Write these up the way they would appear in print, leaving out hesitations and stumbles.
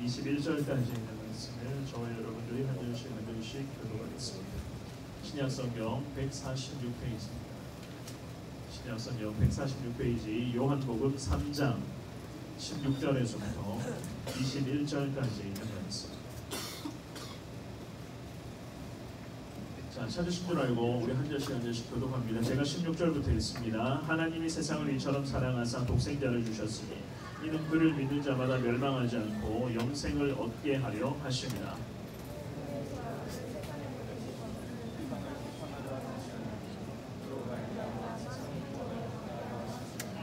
21절까지 있는 말씀을 저와 여러분들이 한 절씩 교독하겠습니다. 신약성경 146페이지입니다. 신약성경 146페이지 요한복음 3장 16절에서부터 21절까지 있는 말씀. 자, 찾으신 줄 알고 우리 한 절씩 교독합니다. 제가 16절부터 읽습니다. 하나님이 세상을 이처럼 사랑하사 독생자를 주셨으니 이는 그를 믿는 자마다 멸망하지 않고 영생을 얻게 하려 하십니다.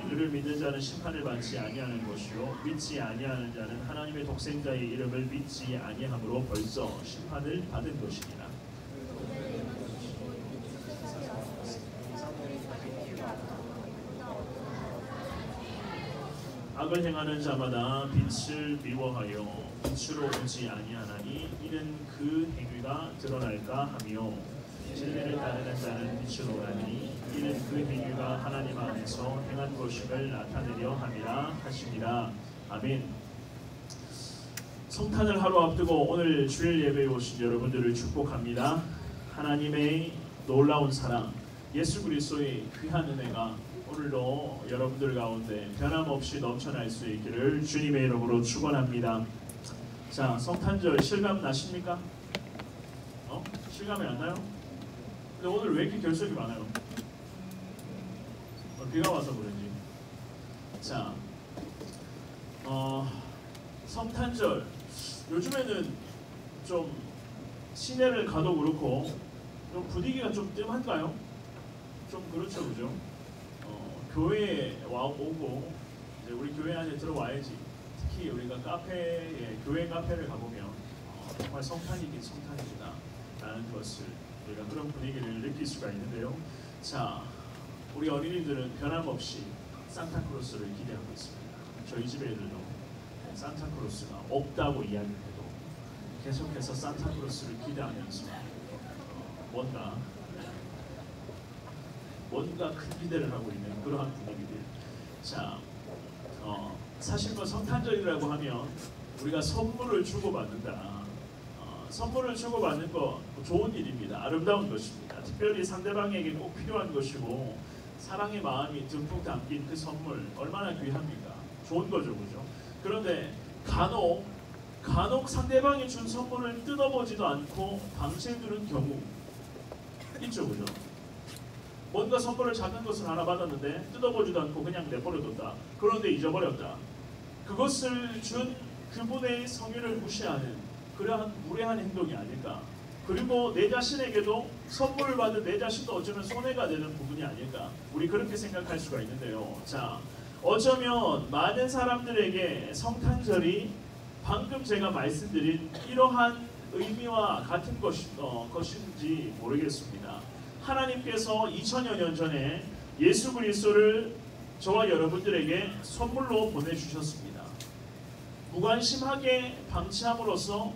그를 믿는 자는 심판을 받지 아니하는 것이요 믿지 아니하는 자는 하나님의 독생자의 이름을 믿지 아니함으로 벌써 심판을 받은 것이니라. 악을 행하는 자마다 빛을 미워하여 빛으로 오지 아니하나니 이는 그 행위가 드러날까 하며 진리를 따르는 자는 빛으로 오라니 이는 그 행위가 하나님 안에서 행한 것임을 나타내려 함이라 하시니라. 아멘. 성탄을 하루 앞두고 오늘 주일 예배에 오신 여러분들을 축복합니다. 하나님의 놀라운 사랑, 예수 그리스도의 귀한 은혜가 오늘도 여러분들 가운데 변함없이 넘쳐날 수 있기를 주님의 이름으로 축원합니다. 자, 성탄절 실감 나십니까? 실감이 안 나요? 근데 오늘 왜 이렇게 결석이 많아요? 비가 와서 그런지. 자, 성탄절 요즘에는 좀 시내를 가도 그렇고 좀 분위기가 좀 뜸한가요? 좀 그렇죠, 그죠? 교회에 오고 이제 우리 교회 안에 들어와야지. 특히 우리가 카페에 교회 카페를 가보면 정말 성탄이긴 성탄이구나 라는 것을 우리가 그런 분위기를 느낄 수가 있는데요. 자, 우리 어린이들은 변함없이 산타클로스를 기대하고 있습니다. 저희 집 애들도 산타클로스가 없다고 이야기해도 계속해서 산타클로스를 기대하면서 뭔가 큰 기대를 하고 있는 그러한 분위기들. 자, 사실 뭐 성탄절이라고 하면 우리가 선물을 주고받는다. 선물을 주고받는 거 좋은 일입니다. 아름다운 것입니다. 특별히 상대방에게 꼭 필요한 것이고 사랑의 마음이 듬뿍 담긴 그 선물 얼마나 귀합니까? 좋은 거죠, 그죠? 그런데 간혹 상대방이 준 선물을 뜯어보지도 않고 방치해두는 경우 있죠, 그죠? 뭔가 선물을 작은 것을 하나 받았는데 뜯어보지도 않고 그냥 내버려뒀다. 그런데 잊어버렸다. 그것을 준 그분의 성의를 무시하는 그러한 무례한 행동이 아닐까. 그리고 내 자신에게도 선물을 받은 내 자신도 어쩌면 손해가 되는 부분이 아닐까. 우리 그렇게 생각할 수가 있는데요. 자, 어쩌면 많은 사람들에게 성탄절이 방금 제가 말씀드린 이러한 의미와 같은 것인지 모르겠습니다. 하나님께서 2000여 년 전에 예수 그리스도를 저와 여러분들에게 선물로 보내주셨습니다. 무관심하게 방치함으로써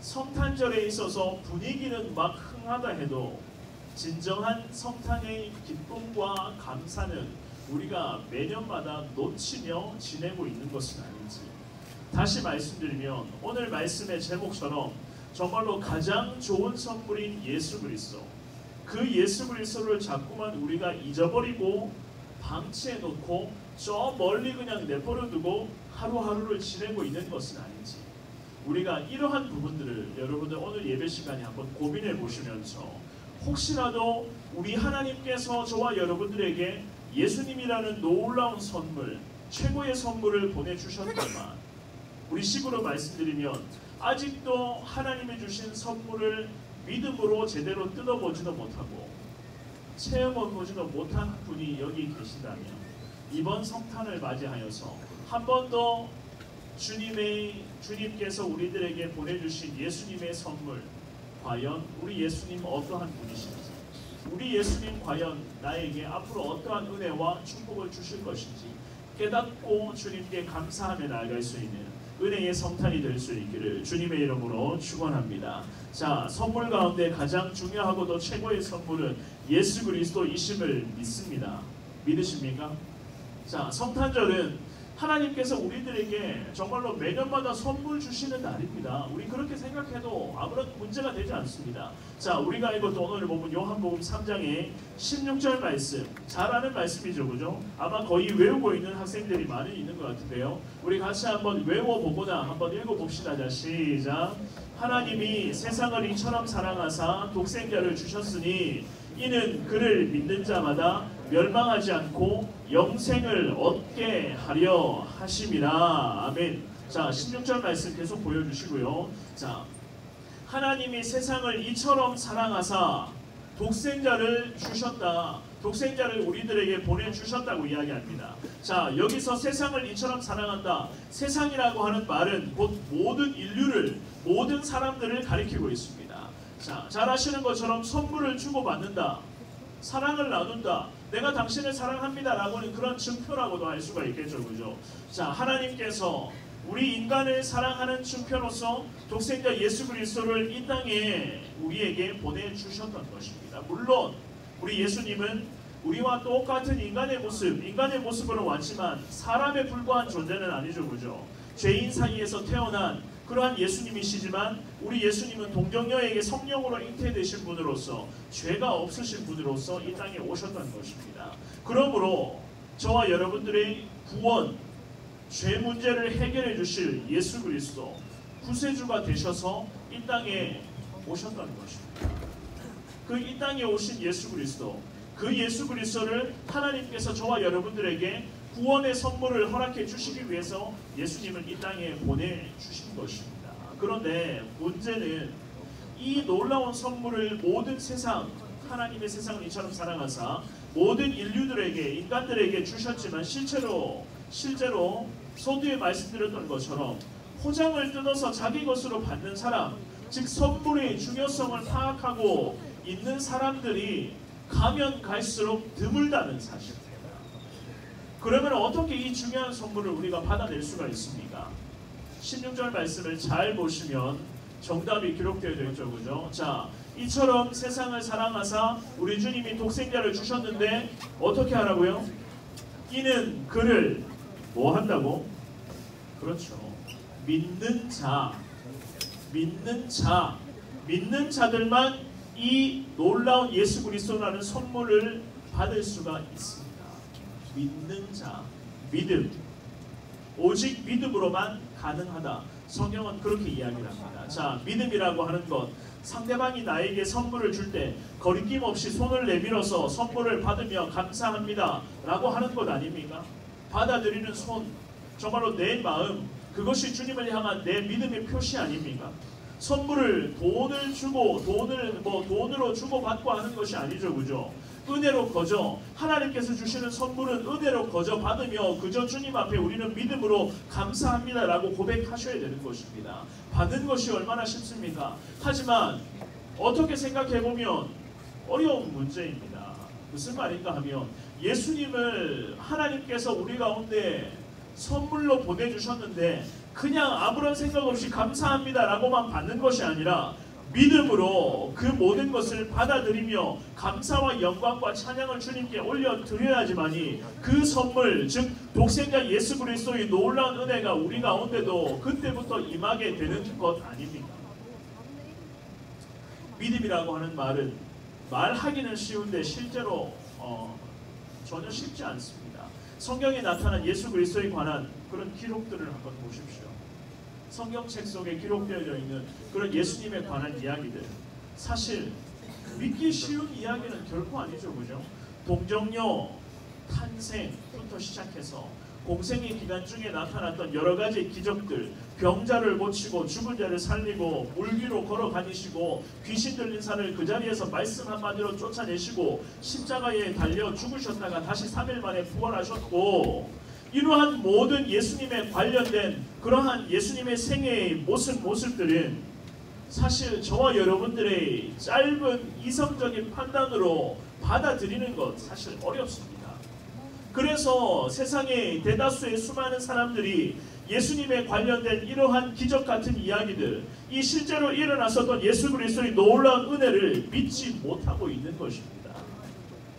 성탄절에 있어서 분위기는 막 흥하다 해도 진정한 성탄의 기쁨과 감사는 우리가 매년마다 놓치며 지내고 있는 것은 아닌지. 다시 말씀드리면 오늘 말씀의 제목처럼 정말로 가장 좋은 선물인 예수 그리스도, 그 예수 그리스도를 자꾸만 우리가 잊어버리고 방치해놓고 저 멀리 그냥 내버려두고 하루하루를 지내고 있는 것은 아닌지. 우리가 이러한 부분들을 여러분들 오늘 예배 시간에 한번 고민해 보시면서 혹시라도 우리 하나님께서 저와 여러분들에게 예수님이라는 놀라운 선물, 최고의 선물을 보내주셨더만 우리 식으로 말씀드리면 아직도 하나님이 주신 선물을 믿음으로 제대로 뜯어보지도 못하고 체험해보지도 못한 분이 여기 계시다면 이번 성탄을 맞이하여서 한 번 더 주님께서 우리들에게 보내주신 예수님의 선물, 과연 우리 예수님 어떠한 분이신지, 우리 예수님 과연 나에게 앞으로 어떠한 은혜와 축복을 주실 것인지 깨닫고 주님께 감사하며 나아갈 수 있는 은혜의 성탄이 될 수 있기를 주님의 이름으로 축원합니다. 자, 선물 가운데 가장 중요하고도 최고의 선물은 예수 그리스도이심을 믿습니다. 믿으십니까? 자, 성탄절은 하나님께서 우리들에게 정말로 매년마다 선물 주시는 날입니다. 우리 그렇게 생각해도 아무런 문제가 되지 않습니다. 자, 우리가 읽었던 오늘 본문 요한복음 3장의 16절 말씀, 잘 아는 말씀이죠, 그죠? 아마 거의 외우고 있는 학생들이 많이 있는 것 같은데요. 우리 같이 한번 외워보거나 한번 읽어봅시다. 자, 시작. 하나님이 세상을 이처럼 사랑하사 독생자를 주셨으니 이는 그를 믿는 자마다 멸망하지 않고 영생을 얻게 하려 하심이라. 아멘. 자, 16절 말씀 계속 보여주시고요. 자, 하나님이 세상을 이처럼 사랑하사 독생자를 주셨다. 독생자를 우리들에게 보내주셨다고 이야기합니다. 자, 여기서 세상을 이처럼 사랑한다. 세상이라고 하는 말은 곧 모든 인류를, 모든 사람들을 가리키고 있습니다. 자, 잘 아시는 것처럼 선물을 주고받는다. 사랑을 나눈다. 내가 당신을 사랑합니다 라고는 그런 증표라고도 할 수가 있겠죠, 그죠? 자, 하나님께서 우리 인간을 사랑하는 증표로서 독생자 예수 그리스도를 이 땅에 우리에게 보내주셨던 것입니다. 물론 우리 예수님은 우리와 똑같은 인간의 모습으로 왔지만 사람에 불과한 존재는 아니죠, 그죠? 죄인 사이에서 태어난 그러한 예수님이시지만 우리 예수님은 동정녀에게 성령으로 잉태되신 분으로서 죄가 없으신 분으로서 이 땅에 오셨던 것입니다. 그러므로 저와 여러분들의 구원, 죄 문제를 해결해 주실 예수 그리스도, 구세주가 되셔서 이 땅에 오셨던 것입니다. 그 이 땅에 오신 예수 그리스도, 그 예수 그리스도를 하나님께서 저와 여러분들에게 구원의 선물을 허락해 주시기 위해서 예수님을 이 땅에 보내주신 것입니다. 그런데 문제는 이 놀라운 선물을 모든 세상, 하나님의 세상을 이처럼 사랑하사 모든 인류들에게, 인간들에게 주셨지만 실제로 서두에 말씀드렸던 것처럼 포장을 뜯어서 자기 것으로 받는 사람, 즉 선물의 중요성을 파악하고 있는 사람들이 가면 갈수록 드물다는 사실입니다. 그러면 어떻게 이 중요한 선물을 우리가 받아낼 수가 있습니까? 16절 말씀을 잘 보시면 정답이 기록되어 있죠, 그죠? 자, 이처럼 세상을 사랑하사 우리 주님이 독생자를 주셨는데 어떻게 하라고요? 이는 그를 뭐 한다고? 그렇죠. 믿는 자들만 이 놀라운 예수 그리스도라는 선물을 받을 수가 있습니다. 믿는 자, 믿음, 오직 믿음으로만 가능하다. 성경은 그렇게 이야기를 합니다. 자, 믿음이라고 하는 것, 상대방이 나에게 선물을 줄 때 거리낌 없이 손을 내밀어서 선물을 받으며 감사합니다 라고 하는 것 아닙니까? 받아들이는 손, 정말로 내 마음, 그것이 주님을 향한 내 믿음의 표시 아닙니까? 선물을 돈으로 주고 받고 하는 것이 아니죠, 그죠? 은혜로 거저, 하나님께서 주시는 선물은 은혜로 거저 받으며 그저 주님 앞에 우리는 믿음으로 감사합니다 라고 고백하셔야 되는 것입니다. 받는 것이 얼마나 쉽습니까? 하지만 어떻게 생각해보면 어려운 문제입니다. 무슨 말인가 하면 예수님을 하나님께서 우리 가운데 선물로 보내주셨는데 그냥 아무런 생각 없이 감사합니다 라고만 받는 것이 아니라 믿음으로 그 모든 것을 받아들이며 감사와 영광과 찬양을 주님께 올려드려야지만이 그 선물, 즉 독생자 예수 그리스도의 놀라운 은혜가 우리 가운데도 그때부터 임하게 되는 것 아닙니까? 믿음이라고 하는 말은 말하기는 쉬운데 실제로 전혀 쉽지 않습니다. 성경에 나타난 예수 그리스도에 관한 그런 기록들을 한번 보십시오. 성경책 속에 기록되어 있는 그런 예수님에 관한 이야기들, 사실 믿기 쉬운 이야기는 결코 아니죠, 그죠? 동정녀 탄생부터 시작해서 공생의 기간 중에 나타났던 여러 가지 기적들, 병자를 고치고 죽은 자를 살리고 물 위로 걸어 다니시고 귀신 들린 사람을 그 자리에서 말씀 한마디로 쫓아내시고 십자가에 달려 죽으셨다가 다시 3일 만에 부활하셨고, 이러한 모든 예수님에 관련된 그러한 예수님의 생애의 모습들은 사실 저와 여러분들의 짧은 이성적인 판단으로 받아들이는 것 사실 어렵습니다. 그래서 세상의 대다수의 수많은 사람들이 예수님에 관련된 이러한 기적 같은 이야기들, 이 실제로 일어났었던 예수 그리스도의 놀라운 은혜를 믿지 못하고 있는 것입니다.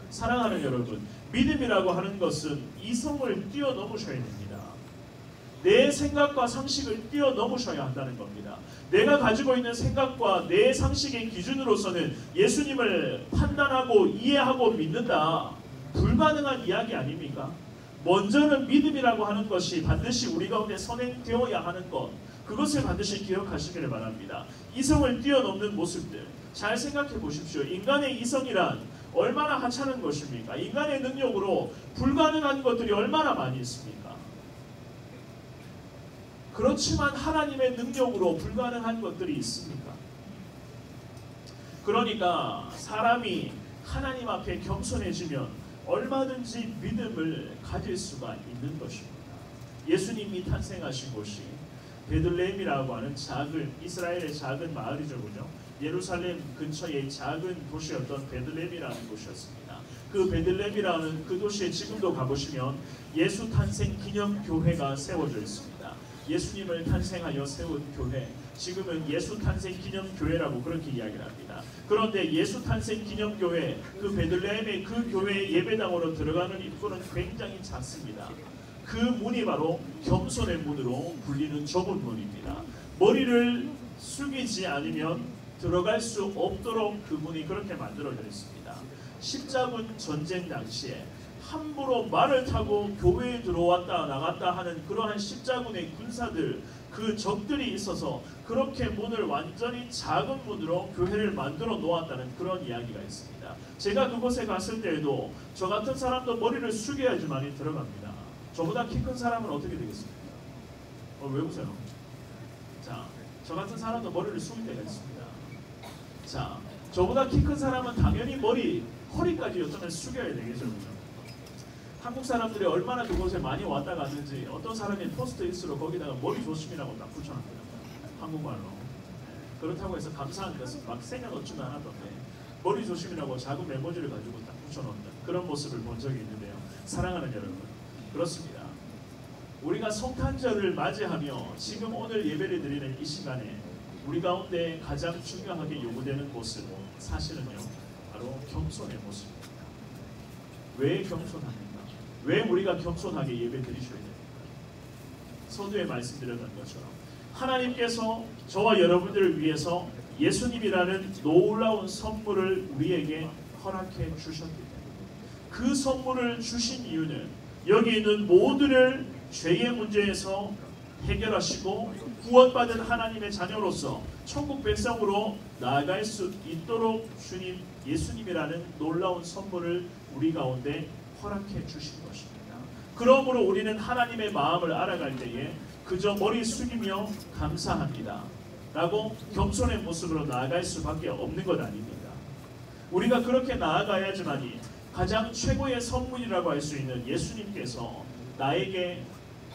사랑하는 여러분, 믿음이라고 하는 것은 이성을 뛰어넘으셔야 됩니다. 내 생각과 상식을 뛰어넘으셔야 한다는 겁니다. 내가 가지고 있는 생각과 내 상식의 기준으로서는 예수님을 판단하고 이해하고 믿는다. 불가능한 이야기 아닙니까? 먼저는 믿음이라고 하는 것이 반드시 우리 가운데 선행되어야 하는 것, 그것을 반드시 기억하시기를 바랍니다. 이성을 뛰어넘는 모습들 잘 생각해 보십시오. 인간의 이성이란 얼마나 하찮은 것입니까? 인간의 능력으로 불가능한 것들이 얼마나 많이 있습니까? 그렇지만 하나님의 능력으로 불가능한 것들이 있습니까? 그러니까 사람이 하나님 앞에 겸손해지면 얼마든지 믿음을 가질 수가 있는 것입니다. 예수님이 탄생하신 곳이 베들레헴이라고 하는 작은 이스라엘의 작은 마을이죠, 그죠? 예루살렘 근처의 작은 도시였던 베들레헴이라는 곳이었습니다. 그 베들레헴이라는 그 도시에 지금도 가보시면 예수 탄생 기념 교회가 세워져 있습니다. 예수님을 탄생하여 세운 교회, 지금은 예수 탄생 기념 교회라고 그렇게 이야기를 합니다. 그런데 예수 탄생 기념 교회, 그 베들레헴의 그 교회의 예배당으로 들어가는 입구는 굉장히 작습니다. 그 문이 바로 겸손의 문으로 불리는 좁은 문입니다. 머리를 숙이지 않으면 들어갈 수 없도록 그 문이 그렇게 만들어져 있습니다. 십자군 전쟁 당시에 함부로 말을 타고 교회에 들어왔다 나갔다 하는 그러한 십자군의 군사들, 그 적들이 있어서 그렇게 문을 완전히 작은 문으로 교회를 만들어 놓았다는 그런 이야기가 있습니다. 제가 그곳에 갔을 때에도 저 같은 사람도 머리를 숙여야지만이 들어갑니다. 저보다 키 큰 사람은 어떻게 되겠습니까? 왜 웃어요? 자, 저 같은 사람도 머리를 숙일 때가 있습니다. 자, 저보다 키 큰 사람은 당연히 허리까지 어쩌면 숙여야 되겠죠. 한국 사람들이 얼마나 그곳에 많이 왔다 갔는지 어떤 사람이 포스트잇으로 거기다가 머리 조심이라고 딱 붙여놨거든요. 한국말로. 그렇다고 해서 감사한 것은 막 새겨놓지는 않았던데 머리 조심이라고 작은 메모지를 가지고 딱 붙여놓는 그런 모습을 본 적이 있는데요. 사랑하는 여러분, 그렇습니다. 우리가 성탄절을 맞이하며 지금 오늘 예배를 드리는 이 시간에 우리 가운데 가장 중요하게 요구되는 모습은 사실은요, 바로 겸손의 모습입니다. 왜 겸손합니까? 왜 우리가 겸손하게 예배 드리셔야 됩니까? 서두에 말씀드렸던 것처럼 하나님께서 저와 여러분들을 위해서 예수님이라는 놀라운 선물을 우리에게 허락해 주셨기 때문에 그 선물을 주신 이유는 여기 있는 모두를 죄의 문제에서 해결하시고 구원받은 하나님의 자녀로서 천국 백성으로 나아갈 수 있도록 주님 예수님이라는 놀라운 선물을 우리 가운데 허락해 주신 것입니다. 그러므로 우리는 하나님의 마음을 알아갈 때에 그저 머리 숙이며 감사합니다 라고 겸손의 모습으로 나아갈 수밖에 없는 것 아닙니까? 우리가 그렇게 나아가야지만이 가장 최고의 선물이라고 할 수 있는 예수님께서 나에게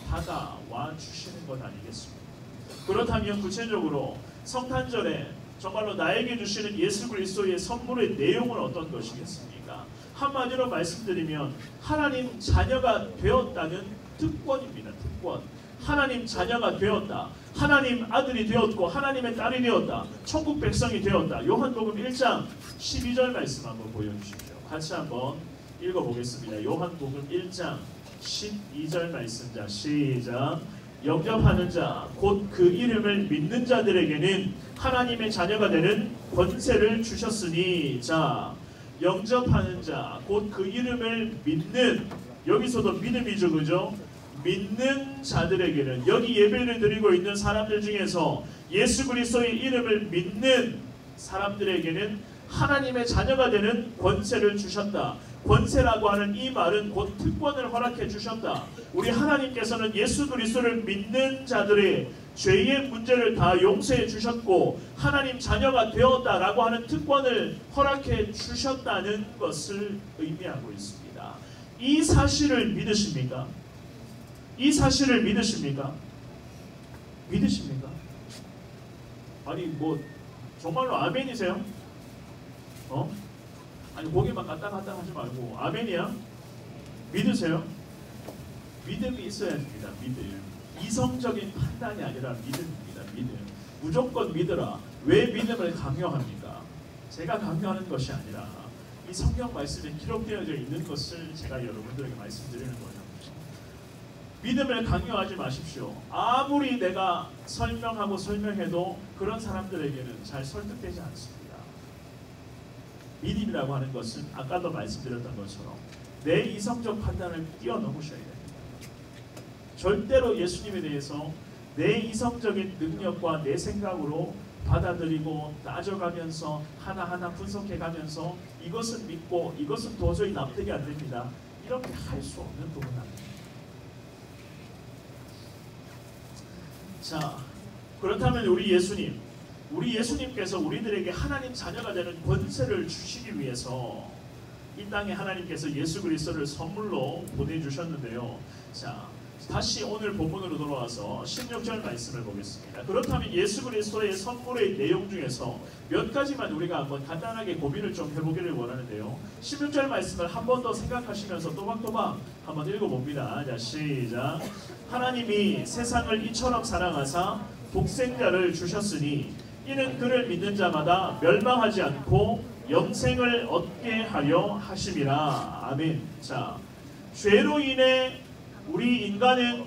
다가와 주시는 것 아니겠습니까? 그렇다면 구체적으로 성탄절에 정말로 나에게 주시는 예수 그리스도의 선물의 내용은 어떤 것이겠습니까? 한마디로 말씀드리면 하나님 자녀가 되었다는 특권입니다. 특권. 하나님 자녀가 되었다. 하나님 아들이 되었고 하나님의 딸이 되었다. 천국 백성이 되었다. 요한복음 1장 12절 말씀 한번 보여주십시오. 같이 한번 읽어보겠습니다. 요한복음 1장 12절 말씀. 자, 시작. 영접하는 자, 곧 그 이름을 믿는 자들에게는 하나님의 자녀가 되는 권세를 주셨으니. 자, 영접하는 자, 곧 그 이름을 믿는, 여기서도 믿음이죠, 그죠? 믿는 자들에게는, 여기 예배를 드리고 있는 사람들 중에서 예수 그리스도의 이름을 믿는 사람들에게는 하나님의 자녀가 되는 권세를 주셨다. 권세라고 하는 이 말은 곧 특권을 허락해 주셨다. 우리 하나님께서는 예수 그리스도를 믿는 자들의 죄의 문제를 다 용서해 주셨고 하나님 자녀가 되었다라고 하는 특권을 허락해 주셨다는 것을 의미하고 있습니다. 이 사실을 믿으십니까? 이 사실을 믿으십니까? 믿으십니까? 아니 뭐 정말로 아멘이세요? 아니 고개만 갔다 갔다 하지 말고 아멘이야? 믿으세요? 믿음이 있어야 됩니다. 믿음. 이성적인 판단이 아니라 믿음입니다. 믿음. 무조건 믿으라. 왜 믿음을 강요합니까? 제가 강요하는 것이 아니라 이 성경 말씀에 기록되어져 있는 것을 제가 여러분들에게 말씀드리는 거죠. 믿음을 강요하지 마십시오. 아무리 내가 설명하고 설명해도 그런 사람들에게는 잘 설득되지 않습니다. 믿음이라고 하는 것은 아까도 말씀드렸던 것처럼 내 이성적 판단을 뛰어넘으셔야 됩니다. 절대로 예수님에 대해서 내 이성적인 능력과 내 생각으로 받아들이고 따져가면서 하나하나 분석해가면서 이것은 믿고 이것은 도저히 납득이 안 됩니다. 이렇게 할 수 없는 부분 아닙니다. 자, 그렇다면 우리 예수님께서 우리들에게 하나님 자녀가 되는 권세를 주시기 위해서 이 땅에 하나님께서 예수 그리스도를 선물로 보내주셨는데요. 자, 다시 오늘 본문으로 돌아와서 16절 말씀을 보겠습니다. 그렇다면 예수 그리스도의 선물의 내용 중에서 몇 가지만 우리가 한번 간단하게 고민을 좀 해보기를 원하는데요. 16절 말씀을 한 번 더 생각하시면서 또박또박 한번 읽어봅니다. 자, 시작. 하나님이 세상을 이처럼 사랑하사 독생자를 주셨으니 이는 그를 믿는 자마다 멸망하지 않고 영생을 얻게 하려 하심이라. 아멘. 자, 죄로 인해 우리 인간은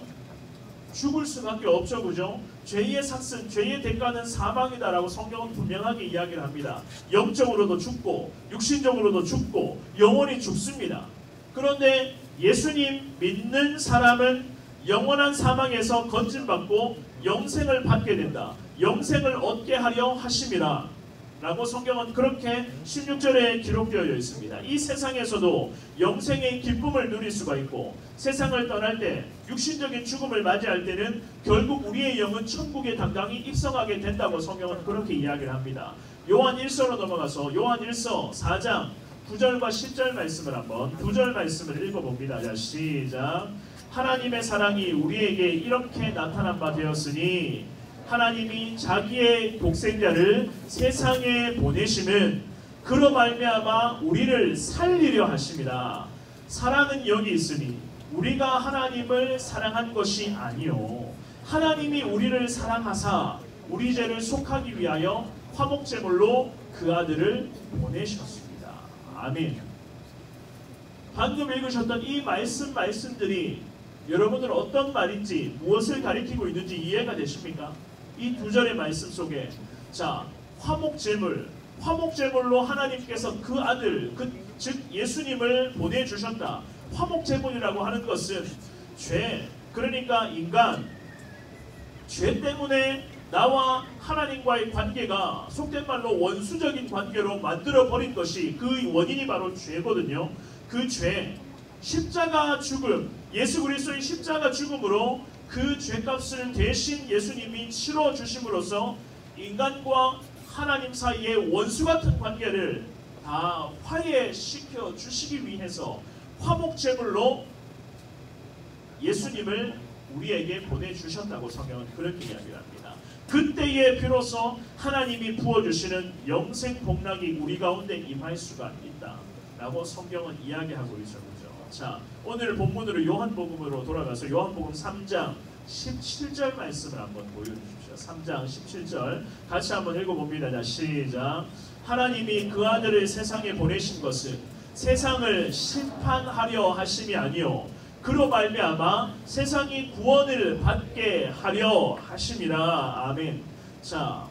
죽을 수밖에 없죠, 그죠? 죄의 삭슨, 죄의 대가는 사망이다라고 성경은 분명하게 이야기를 합니다. 영적으로도 죽고 육신적으로도 죽고 영원히 죽습니다. 그런데 예수님 믿는 사람은 영원한 사망에서 건진받고 영생을 받게 된다. 영생을 얻게 하려 하심이라 라고 성경은 그렇게 16절에 기록되어 있습니다. 이 세상에서도 영생의 기쁨을 누릴 수가 있고 세상을 떠날 때 육신적인 죽음을 맞이할 때는 결국 우리의 영은 천국에 당당히 입성하게 된다고 성경은 그렇게 이야기를 합니다. 요한 1서로 넘어가서 요한 1서 4장 9절과 10절 말씀을 한번 9절 말씀을 읽어봅니다. 자, 시작. 하나님의 사랑이 우리에게 이렇게 나타난 바 되었으니 하나님이 자기의 독생자를 세상에 보내심은 그로 말미암아 우리를 살리려 하심이라. 사랑은 여기 있으니 우리가 하나님을 사랑한 것이 아니요 하나님이 우리를 사랑하사 우리 죄를 속하기 위하여 화목제물로 그 아들을 보내셨습니다. 아멘. 방금 읽으셨던 이 말씀들이 여러분들 어떤 말인지 무엇을 가리키고 있는지 이해가 되십니까? 이 두 절의 말씀 속에 자, 화목제물로 하나님께서 그 아들 즉 예수님을 보내주셨다. 화목제물이라고 하는 것은 죄, 그러니까 인간 죄 때문에 나와 하나님과의 관계가 속된 말로 원수적인 관계로 만들어버린 것이 그 원인이 바로 죄거든요. 그 죄, 십자가 죽음, 예수 그리스도의 십자가 죽음으로 그 죄값을 대신 예수님이 치러주심으로써 인간과 하나님 사이의 원수 같은 관계를 다 화해시켜 주시기 위해서 화목제물로 예수님을 우리에게 보내주셨다고 성경은 그렇게 이야기를 합니다. 그때에 비로소 하나님이 부어주시는 영생 복락이 우리 가운데 임할 수가 있다 라고 성경은 이야기하고 있죠. 자, 오늘 본문으로 요한복음으로 돌아가서 요한복음 3장 17절 말씀을 한번 보여주십시오. 3장 17절 같이 한번 읽어봅니다. 자, 시작. 하나님이 그 아들을 세상에 보내신 것은 세상을 심판하려 하심이 아니요 그로 말미암아 세상이 구원을 받게 하려 하심이라. 아멘. 자,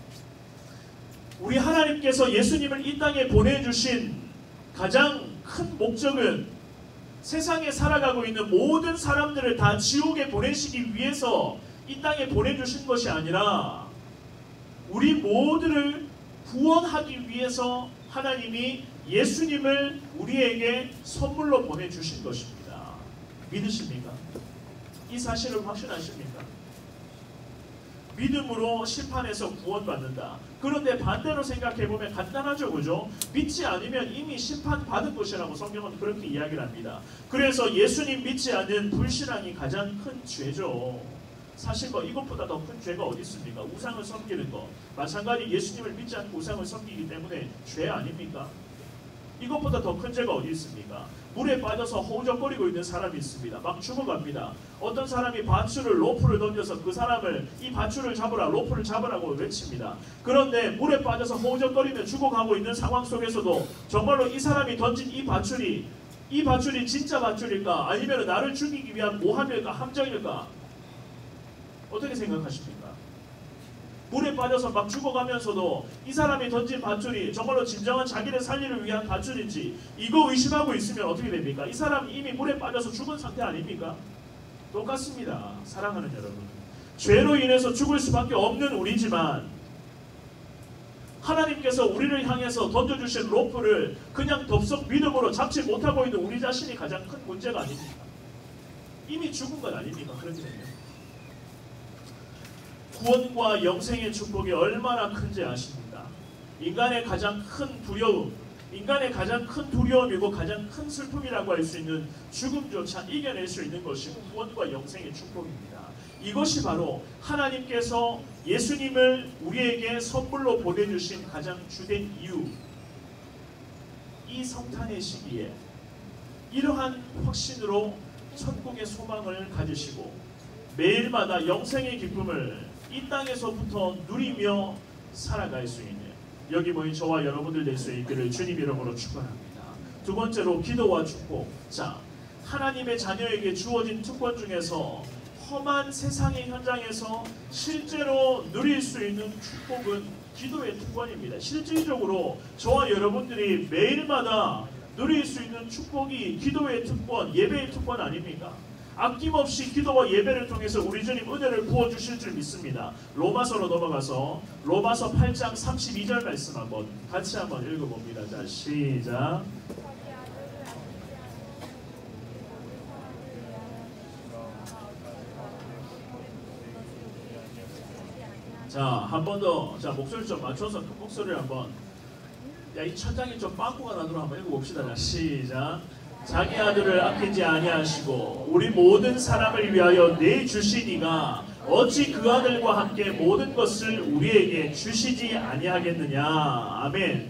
우리 하나님께서 예수님을 이 땅에 보내주신 가장 큰 목적은 세상에 살아가고 있는 모든 사람들을 다 지옥에 보내시기 위해서 이 땅에 보내주신 것이 아니라 우리 모두를 구원하기 위해서 하나님이 예수님을 우리에게 선물로 보내주신 것입니다. 믿으십니까? 이 사실을 확신하십니까? 믿음으로 심판에서 구원받는다. 그런데 반대로 생각해보면 간단하죠, 그죠? 믿지 않으면 이미 심판받은 것이라고 성경은 그렇게 이야기를 합니다. 그래서 예수님 믿지 않는 불신앙이 가장 큰 죄죠. 사실 뭐 이것보다 더 큰 죄가 어디 있습니까? 우상을 섬기는 것. 마찬가지 예수님을 믿지 않고 우상을 섬기기 때문에 죄 아닙니까? 이것보다 더 큰 죄가 어디 있습니까? 물에 빠져서 허우적거리고 있는 사람이 있습니다. 막 죽어갑니다. 어떤 사람이 로프를 던져서 그 사람을 이 밧줄을 잡으라, 로프를 잡으라고 외칩니다. 그런데 물에 빠져서 허우적거리며 죽어가고 있는 상황 속에서도 정말로 이 사람이 던진 이 밧줄이 이 밧줄이 진짜 밧줄일까? 아니면 나를 죽이기 위한 모함일까? 함정일까? 어떻게 생각하십니까? 물에 빠져서 막 죽어가면서도 이 사람이 던진 밧줄이 정말로 진정한 자기를 살리를 위한 밧줄인지 이거 의심하고 있으면 어떻게 됩니까? 이 사람이 이미 물에 빠져서 죽은 상태 아닙니까? 똑같습니다. 사랑하는 여러분. 죄로 인해서 죽을 수밖에 없는 우리지만 하나님께서 우리를 향해서 던져주신 로프를 그냥 덥석 믿음으로 잡지 못하고 있는 우리 자신이 가장 큰 문제가 아닙니까? 이미 죽은 것 아닙니까? 그렇게 되면 구원과 영생의 축복이 얼마나 큰지 아십니까? 인간의 가장 큰 두려움, 인간의 가장 큰 두려움이고 가장 큰 슬픔이라고 할 수 있는 죽음조차 이겨낼 수 있는 것이 구원과 영생의 축복입니다. 이것이 바로 하나님께서 예수님을 우리에게 선물로 보내주신 가장 주된 이유. 이 성탄의 시기에 이러한 확신으로 천국의 소망을 가지시고 매일마다 영생의 기쁨을 이 땅에서부터 누리며 살아갈 수 있는 여기 모인 저와 여러분들 될 수 있기를 주님 이름으로 축원합니다. 두 번째로 기도와 축복. 자, 하나님의 자녀에게 주어진 특권 중에서 험한 세상의 현장에서 실제로 누릴 수 있는 축복은 기도의 특권입니다. 실질적으로 저와 여러분들이 매일마다 누릴 수 있는 축복이 기도의 특권, 예배의 특권 아닙니까? 아낌없이 기도와 예배를 통해서 우리 주님 은혜를 부어주실 줄 믿습니다. 로마서로 넘어가서 로마서 8장 32절 말씀 한번 같이 한번 읽어봅니다. 자, 시작. 자, 한 번 더. 자, 목소리 좀 맞춰서 큰 목소리를 한번. 야, 이 천장이 좀 빵꾸가 나도록 한번 읽어봅시다. 자, 시작. 자기 아들을 아끼지 아니하시고 우리 모든 사람을 위하여 내주시니가 어찌 그 아들과 함께 모든 것을 우리에게 주시지 아니하겠느냐. 아멘.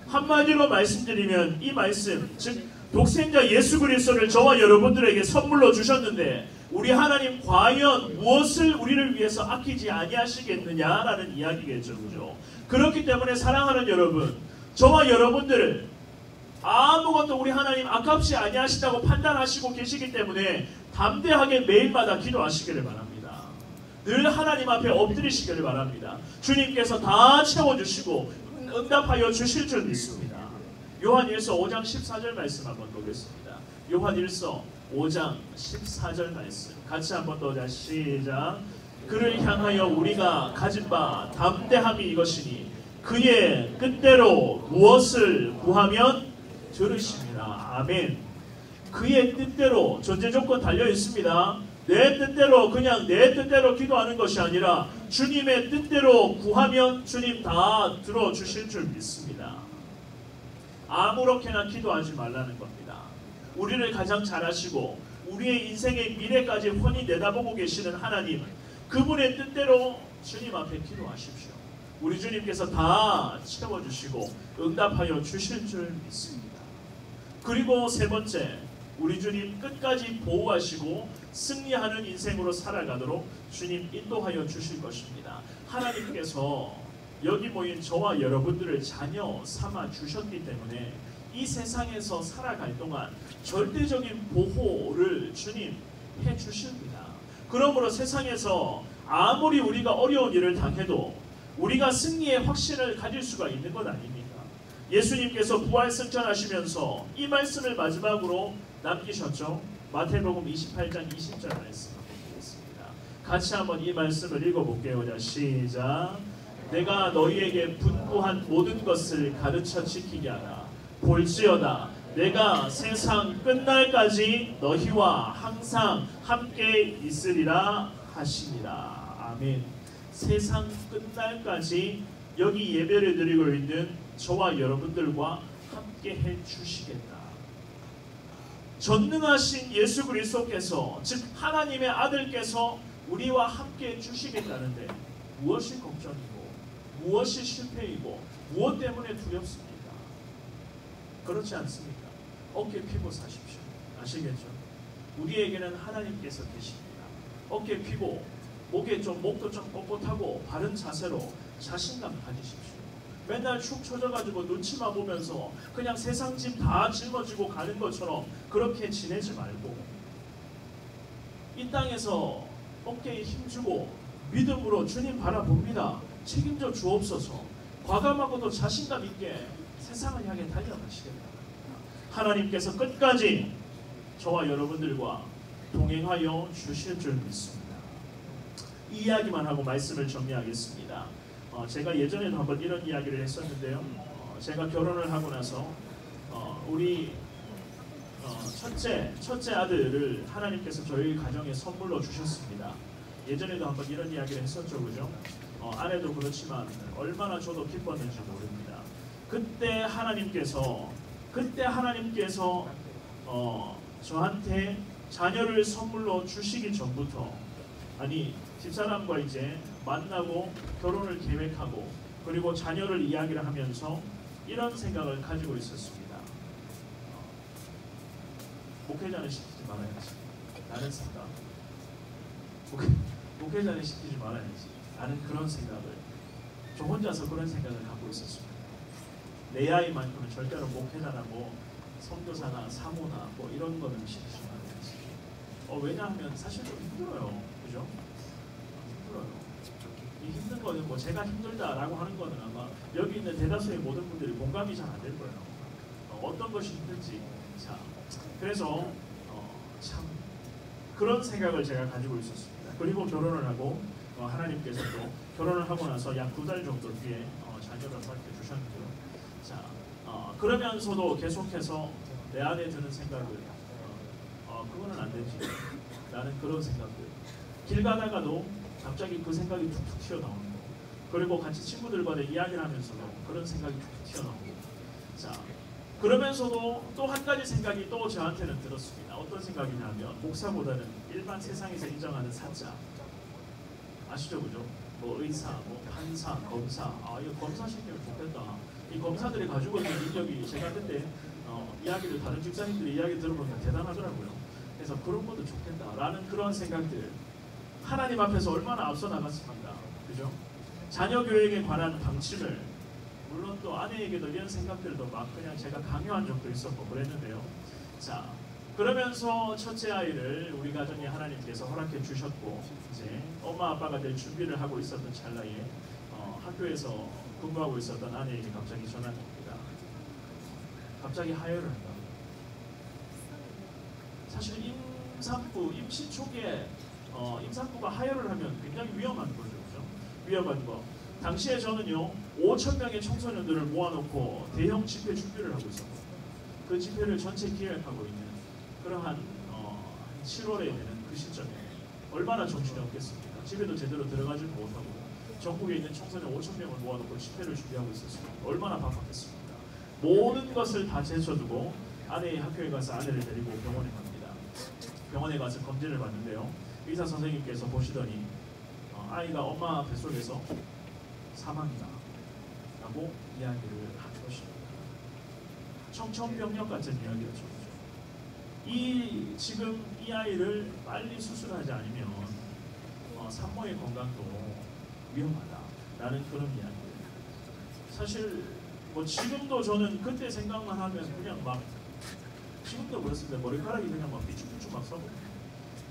한마디로 말씀드리면 이 말씀, 즉 독생자 예수 그리스도를 저와 여러분들에게 선물로 주셨는데 우리 하나님 과연 무엇을 우리를 위해서 아끼지 아니하시겠느냐라는 이야기겠죠. 그죠? 그렇기 때문에 사랑하는 여러분, 저와 여러분들을 아무것도 우리 하나님 아깝지 아니하시다고 판단하시고 계시기 때문에 담대하게 매일마다 기도하시기를 바랍니다. 늘 하나님 앞에 엎드리시기를 바랍니다. 주님께서 다 채워주시고 응답하여 주실 줄 믿습니다. 요한일서 5장 14절 말씀 한번 보겠습니다. 요한일서 5장 14절 말씀 같이 한번 더 시작. 그를 향하여 우리가 가진 바 담대함이 이것이니 그의 뜻대로 무엇을 구하면 들으십니다. 아멘. 그의 뜻대로 존재 조건 달려 있습니다. 내 뜻대로 그냥 내 뜻대로 기도하는 것이 아니라 주님의 뜻대로 구하면 주님 다 들어주실 줄 믿습니다. 아무렇게나 기도하지 말라는 겁니다. 우리를 가장 잘 아시고 우리의 인생의 미래까지 훤히 내다보고 계시는 하나님, 그분의 뜻대로 주님 앞에 기도하십시오. 우리 주님께서 다 채워주시고 응답하여 주실 줄 믿습니다. 그리고 세 번째, 우리 주님 끝까지 보호하시고 승리하는 인생으로 살아가도록 주님 인도하여 주실 것입니다. 하나님께서 여기 모인 저와 여러분들을 자녀 삼아 주셨기 때문에 이 세상에서 살아갈 동안 절대적인 보호를 주님 해주십니다. 그러므로 세상에서 아무리 우리가 어려운 일을 당해도 우리가 승리의 확신을 가질 수가 있는 것 아닙니까? 예수님께서 부활승천하시면서 이 말씀을 마지막으로 남기셨죠. 마태복음 28장 20절 말씀 보겠습니다. 같이 한번 이 말씀을 읽어볼게요. 자, 시작. 내가 너희에게 분부한 모든 것을 가르쳐 지키게 하라. 볼지어다 내가 세상 끝날까지 너희와 항상 함께 있으리라 하시니라. 아멘. 세상 끝날까지 여기 예배를 드리고 있는 저와 여러분들과 함께 해주시겠다. 전능하신 예수 그리스도께서, 즉 하나님의 아들께서 우리와 함께 해주시겠다는데 무엇이 걱정이고 무엇이 실패이고 무엇 때문에 두렵습니까? 그렇지 않습니까? 어깨 펴고 사십시오. 아시겠죠? 우리에게는 하나님께서 계십니다. 어깨 펴고 목도 좀 꼿꼿하고 바른 자세로 자신감 가지십시오. 맨날 축 처져가지고 눈치만 보면서 그냥 세상 짐 다 짊어지고 가는 것처럼 그렇게 지내지 말고 이 땅에서 어깨에 힘주고 믿음으로 주님 바라봅니다. 책임져 주옵소서. 과감하고도 자신감 있게 세상을 향해 달려가시겠다. 하나님께서 끝까지 저와 여러분들과 동행하여 주실 줄 믿습니다. 이 이야기만 하고 말씀을 정리하겠습니다. 제가 예전에도 한번 이런 이야기를 했었는데요. 제가 결혼을 하고 나서 우리 첫째 아들을 하나님께서 저희 가정에 선물로 주셨습니다. 예전에도 한번 이런 이야기를 했었죠, 그죠? 아내도 그렇지만 얼마나 저도 기뻤는지 모릅니다. 그때 하나님께서 저한테 자녀를 선물로 주시기 전부터, 아니 집사람과 이제 만나고 결혼을 계획하고 그리고 자녀를 이야기를 하면서 이런 생각을 가지고 있었습니다. 목회자는 시키지 말아야지. 나는 생각. 목회자는 시키지 말아야지. 나는 그런 생각을, 저 혼자서 그런 생각을 갖고 있었습니다. 내 아이만큼은 절대로 목회자나 뭐 선교사나 사모나 뭐 이런 거는 시키지 말아야지. 왜냐하면 사실 좀 힘들어요. 그죠? 힘들어요. 이 힘든 거는 뭐 제가 힘들다라고 하는 거는 아마 여기 있는 대다수의 모든 분들이 공감이 잘 안 될 거예요. 어떤 것이 힘든지. 자, 그래서 참 그런 생각을 제가 가지고 있었습니다. 그리고 결혼을 하고 하나님께서 또 결혼을 하고 나서 약 2달 정도 뒤에 자녀를 함께 주셨는데요. 자, 그러면서도 계속해서 내 안에 드는 생각을 그거는 안 되지. 나는 그런 생각들. 길 가다가도 갑자기 그 생각이 툭툭 튀어나오는 거. 그리고 같이 친구들과 이야기를 하면서도 그런 생각이 툭툭 튀어나오고. 자, 그러면서도 또 한 가지 생각이 또 저한테는 들었습니다. 어떤 생각이냐면 목사보다는 일반 세상에서 인정하는 사자. 아시죠, 그죠? 뭐 의사, 뭐 판사, 검사. 이거 검사 시키면 좋겠다. 이 검사들이 가지고 있는 능력이 제가 그때 이야기를 다른 집사님들이 이야기 들어보면 대단하더라고요. 그래서 그런 것도 좋겠다라는 그런 생각들. 하나님 앞에서 얼마나 앞서 나갔습니까? 그죠? 자녀 교육에 관한 방침을, 물론 또 아내에게도 이런 생각들도 막 그냥 제가 강요한 적도 있었고 그랬는데요. 자, 그러면서 첫째 아이를 우리 가정에 하나님께서 허락해 주셨고 이제 엄마 아빠가 될 준비를 하고 있었던 찰나에 학교에서 근무하고 있었던 아내에게 갑자기 전화가 옵니다. 갑자기 하혈을 한다. 사실 임신 초기에 임산부가 하혈을 하면 굉장히 위험한 거죠. 그렇죠? 위험한 거. 당시에 저는요 5,000명의 청소년들을 모아놓고 대형 집회 준비를 하고 있었고 그 집회를 전체 기획하고 있는 그러한 7월에 되는 그 시점에 얼마나 정신이 없겠습니까? 집에도 제대로 들어가지도 못하고 전국에 있는 청소년 5,000명을 모아놓고 집회를 준비하고 있었습니다. 얼마나 바빴겠습니까? 모든 것을 다 제쳐두고 아내의 학교에 가서 아내를 데리고 병원에 갑니다. 병원에 가서 검진을 받는데요. 의사 선생님께서 보시더니 아이가 엄마 뱃속에서 사망이다 라고 이야기를 한 것입니다. 청천벽력 같은 이야기였죠. 지금 이 아이를 빨리 수술하지 않으면 산모의 건강도 위험하다라는 그런 이야기예요. 사실 뭐 지금도 저는 그때 생각만 하면 그냥 막 지금도 그렇습니다. 머리카락이 그냥 막 삐죽삐죽 막 서고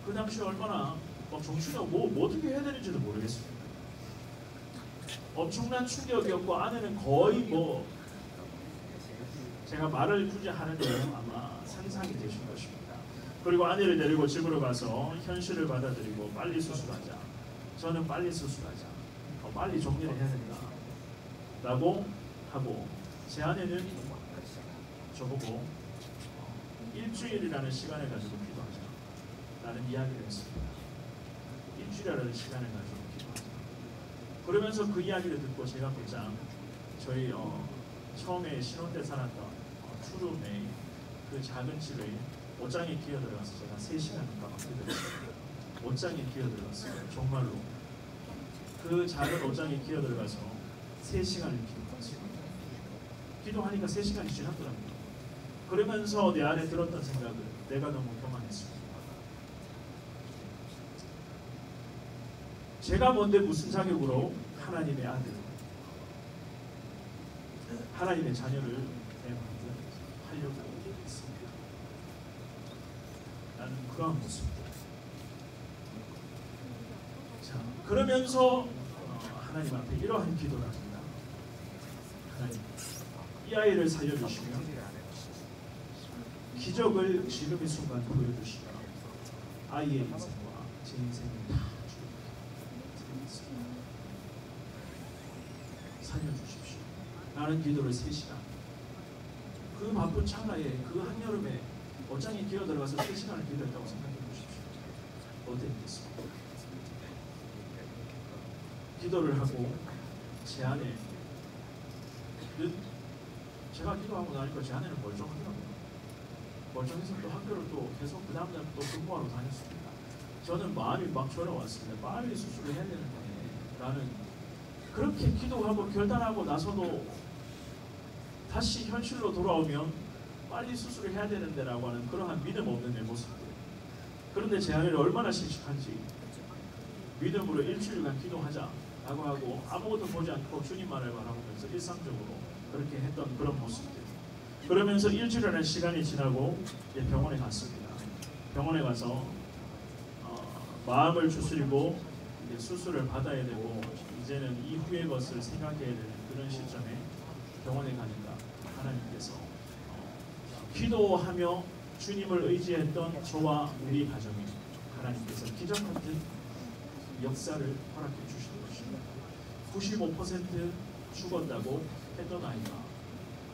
그 당시에 얼마나 막 정신이 뭐 어떻게 해야 되는지도 모르겠습니다. 엄청난 충격이었고 아내는 거의 뭐 제가 말을 굳이 하는데요 아마 상상이 되신 것입니다. 그리고 아내를 데리고 집으로 가서 현실을 받아들이고 빨리 수술하자. 저는 빨리 수술하자. 빨리 정리를 해야 된다. 라고 하고 제 아내는 저보고 일주일이라는 시간을 가지고 기도하자. 라는 이야기를 했습니다. 일주일이라는 시간을 가지고 기도하자. 그러면서 그 이야기를 듣고 제가 곧장 저희 처음에 신혼 때 살았던 투룸의 그 작은 집에 옷장에 기어들어가서 제가 3시간 가까이 기도했어요. 옷장에 기어들어갔어요. 정말로 그 작은 옷장에 기어들어가서 3시간을 기도했어요. 기도하니까 3시간이 지났더라고요. 그러면서 내 안에 들었던 생각은 내가 너무 교만했습니다. 제가 뭔데 무슨 자격으로 하나님의 아들, 하나님의 자녀를 하려고 했습니다. 나는 그러한 모습. 자, 그러면서 하나님 앞에 이러한 기도를 합니다. 하나님, 이 아이를 살려주시면 기적을 지금 이 순간 보여주시면 아이의 인생과 제 인생을 다 주겠습니다. 살려주십시오. 라는 기도를 3시간, 그 바쁜 찰나에 그 한여름에 옷장에 기어 들어가서 3시간을 기도했다고 생각해 보십시오. 어땠겠습니까? 기도를 하고 제 안에 제가 기도하고 나니까 제 안에는 멀쩡하더라고요. 멀쩡해서 또 학교를 또 계속 그 다음날 또 근무하러 다녔습니다. 저는 마음이 막 졸아왔습니다. 빨리 수술을 해야 되는데 라는, 그렇게 기도하고 결단하고 나서도 다시 현실로 돌아오면 빨리 수술을 해야 되는데 라고 하는 그러한 믿음 없는 내 모습들. 그런데 제 안에는 얼마나 씩씩한지 믿음으로 일주일간 기도하자 라고 하고 아무것도 보지 않고 주님만을 바라보면서 일상적으로 그렇게 했던 그런 모습들. 그러면서 일주일이라는 시간이 지나고 이제 병원에 갔습니다. 병원에 가서 마음을 추스리고 이제 수술을 받아야 되고 이제는 이후의 것을 생각해야 되는 그런 시점에 병원에 가니까 하나님께서 기도하며 주님을 의지했던 저와 우리 가정이 하나님께서 기적 같은 역사를 허락해 주신 것입니다. 95% 죽었다고 했던 아이가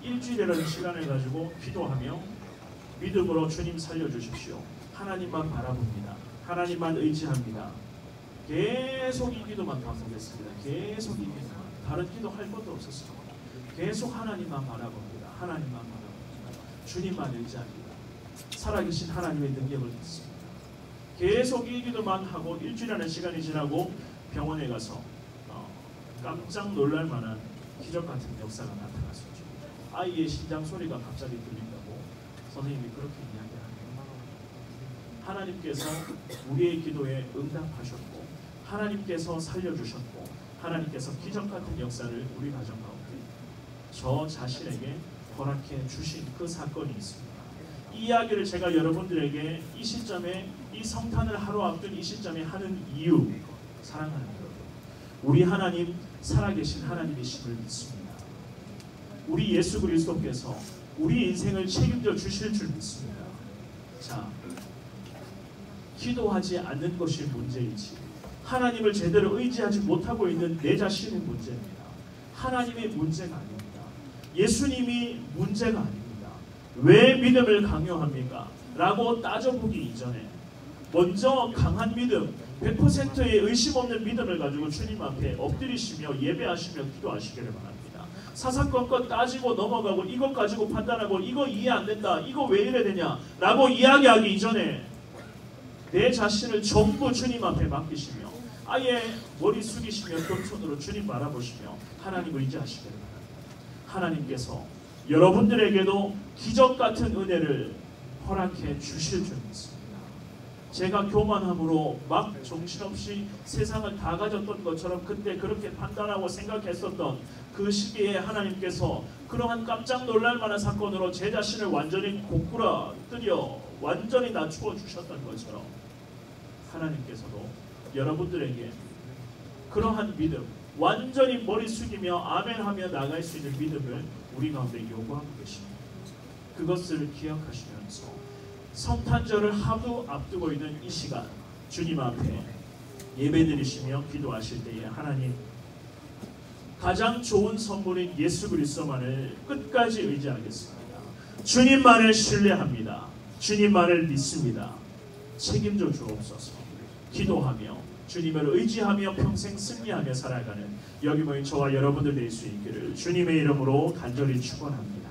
일주일이라는 시간을 가지고 기도하며 믿음으로 주님 살려주십시오. 하나님만 바라봅니다. 하나님만 의지합니다. 계속 이 기도만 반복했습니다. 계속 이 기도만. 다른 기도 할 것도 없었어요. 계속 하나님만 바라봅니다. 하나님만 바라봅니다. 주님만 의지합니다. 살아계신 하나님의 능력을 믿습니다. 계속 이 기도만 하고 일주일이라는 시간이 지나고 병원에 가서 깜짝 놀랄 만한 기적 같은 역사가 나타났었죠. 아이의 심장 소리가 갑자기 들린다고 선생님이 그렇게 이야기합니다. 하나님께서 우리의 기도에 응답하셨고 하나님께서 살려주셨고 하나님께서 기적 같은 역사를 우리 가정 가운데 저 자신에게 허락해 주신 그 사건이 있습니다. 이 이야기를 제가 여러분들에게 이 시점에, 이 성탄을 하루 앞둔 이 시점에 하는 이유, 사랑하는 여러분, 우리 하나님 살아계신 하나님이심을 믿습니다. 우리 예수 그리스도께서 우리 인생을 책임져 주실 줄 믿습니다. 자, 기도하지 않는 것이 문제이지 하나님을 제대로 의지하지 못하고 있는 내 자신의 문제입니다. 하나님의 문제가 아닙니다. 예수님이 문제가 아닙니다. 왜 믿음을 강요합니까? 라고 따져보기 이전에 먼저 강한 믿음, 100%의 의심 없는 믿음을 가지고 주님 앞에 엎드리시며 예배하시며 기도하시기를 바랍니다. 사사건건 따지고 넘어가고 이것 가지고 판단하고 이거 이해 안 된다, 이거 왜 이래 되냐 라고 이야기하기 이전에 내 자신을 전부 주님 앞에 맡기시며 아예 머리 숙이시며 겸손으로 주님 바라보시며 하나님을 의지하시기를 바랍니다. 하나님께서 여러분들에게도 기적 같은 은혜를 허락해 주실 줄 믿습니다. 제가 교만함으로 막 정신없이 세상을 다 가졌던 것처럼 그때 그렇게 판단하고 생각했었던 그 시기에 하나님께서 그러한 깜짝 놀랄 만한 사건으로 제 자신을 완전히 고꾸라뜨려 완전히 낮추어 주셨던 것처럼 하나님께서도 여러분들에게 그러한 믿음, 완전히 머리 숙이며 아멘하며 나갈 수 있는 믿음을 우리 가운데 요구하고 계십니다. 그것을 기억하시면서 성탄절을 하루 앞두고 있는 이 시간 주님 앞에 예배드리시며 기도하실 때에 하나님, 가장 좋은 선물인 예수 그리스도만을 끝까지 의지하겠습니다. 주님만을 신뢰합니다. 주님만을 믿습니다. 책임져 주옵소서. 기도하며 주님을 의지하며 평생 승리하며 살아가는 여기 모인 저와 여러분들 될 수 있기를 주님의 이름으로 간절히 축원합니다.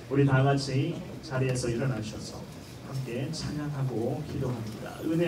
우리 다 같이 자리에서 일어나셔서 함께 찬양하고 기도합니다. 은혜